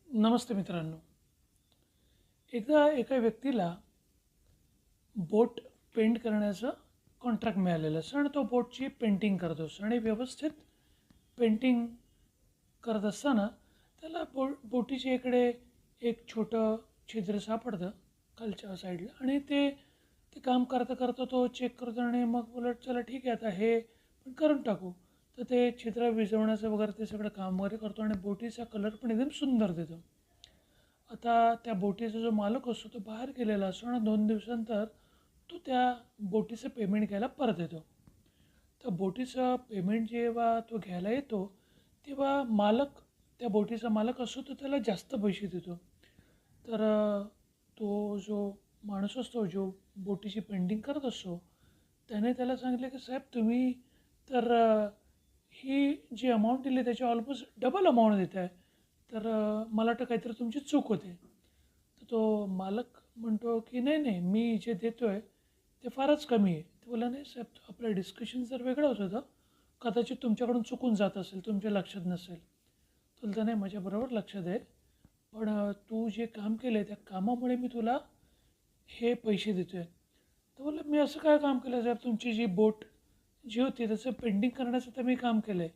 नमस्ते मित्रांनो. एकदा एका व्यक्तीला बोट पेंट करण्याचं कॉन्ट्रॅक्ट मिळालेलं असं आणि तो बोटची पेंटिंग करत असतो आणि व्यवस्थित पेंटिंग करत असताना त्याला बोटीच्या इकडे एक छोटं छिद्र सापडतं खालच्या साईडला आणि ते ते काम करता करता तो चेक करतो आणि मग उलट चला ठीक आहे आता हे पण करून टाकू. तर ते छिद्र विझवण्याचं वगैरे ते सगळं काम वगैरे करतो आणि बोटीचा कलर पण एकदम सुंदर देतो. आता त्या बोटीचा जो मालक असतो तो बाहेर गेलेला असतो आणि 2 दिवसानंतर तो त्या बोटीचं पेमेंट घ्यायला परत येतो. तर बोटीचं पेमेंट जेव्हा तो घ्यायला येतो तेव्हा त्या बोटीचा मालक असतो तो त्याला जास्त पैसे देतो. तर तो जो माणूस असतो जो बोटीची पेंटिंग करत असतो त्याने त्याला सांगितलं की साहेब तुम्ही तर ही जी अमाऊंट दिली त्याची ऑलमोस्ट डबल अमाऊंट देत आहे. तर मला वाटतं काहीतरी तुमची चूक होते. तर तो मालक म्हणतो की नाही नाही मी जे देतो आहे ते फारच कमी आहे. तो बोलला नाही साहेब आपलं डिस्कशन जर वेगळं होत होतं कदाचित तुमच्याकडून चुकून जात असेल तुमच्या लक्षात नसेल. तो बोलता नाही माझ्याबरोबर लक्षात आहे पण तू जे काम केलं आहे त्या कामामुळे मी तुला हे पैसे देतो आहे. तर बोलला मी असं काय काम केलं साहेब तुमची जी बोट जी होती त्याचं पेंटिंग करण्याचं तर मी काम केलं आहे.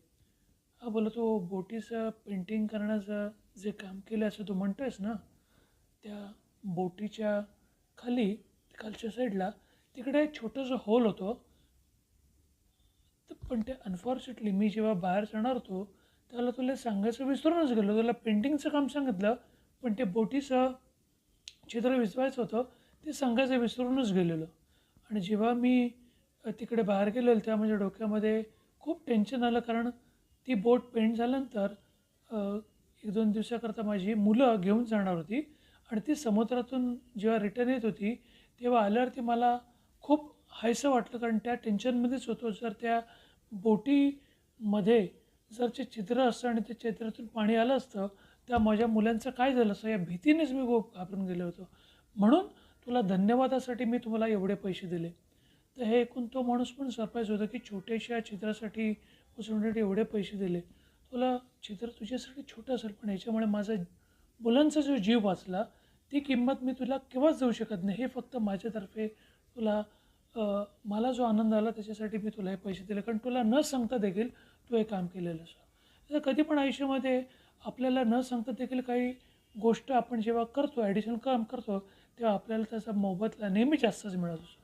हा बोला तो बोटीचं पेंटिंग करण्याचं जे काम केलं असं तू म्हणतो आहेस ना त्या बोटीच्या खाली खालच्या साईडला तिकडे एक छोटंसं होल होतं. तर पण ते अनफॉर्च्युनेटली मी जेव्हा बाहेर जाणार होतो त्याला तुला सांगायचं विसरूनच गेलो. तुला पेंटिंगचं काम सांगितलं पण ते बोटीचं चित्र विसवायचं होतं ते सांगायचं विसरूनच गेलेलो. आणि जेव्हा मी तिकडे बाहेर गेलेलो तेव्हा माझ्या डोक्यामध्ये खूप टेन्शन आलं कारण ती बोट पेंट झाल्यानंतर 1-2 दिवसाकरता माझी मुलं घेऊन जाणार होती आणि ती समुद्रातून जेव्हा रिटर्न येत होती तेव्हा आल्यावरती मला खूप हायसं वाटलं कारण त्या टेन्शनमध्येच होतो. जर त्या बोटीमध्ये जर ते छिद्र असतं आणि त्या छिद्रातून पाणी आलं असतं त्या माझ्या मुलांचं काय झालं असं या भीतीनेच मी खूप घाबरून गेलो होतो. म्हणून तुला धन्यवादासाठी मी तुम्हाला एवढे पैसे दिले. तर हे ऐकून तो माणूस पण सरप्राईज होतो की छोट्याशा छिद्रासाठी उचलण्यासाठी एवढे पैसे दिले. तुला छिद्र तुझ्यासाठी छोटं असेल पण ह्याच्यामुळे माझा मुलांचा जो जीव वाचला ती किंमत मी तुला केव्हाच देऊ शकत नाही. हे फक्त माझ्यातर्फे तुला मला जो आनंद आला त्याच्यासाठी मी तुला हे पैसे दिले कारण तुला न सांगता देखील तू हे काम केलेलं असं. तर कधी पण आयुष्यामध्ये आपल्याला न सांगता देखील काही गोष्ट आपण जेव्हा करतो ॲडिशनल काम करतो तेव्हा आपल्याला त्याचा मोबदला नेहमी जास्तच मिळत असतो.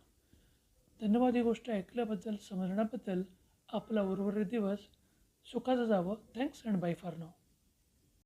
धन्यवाद. ही गोष्ट ऐकल्याबद्दल समजण्याबद्दल. आपला उर्वरित दिवस सुखाचा जावं. Thanks and bye for now.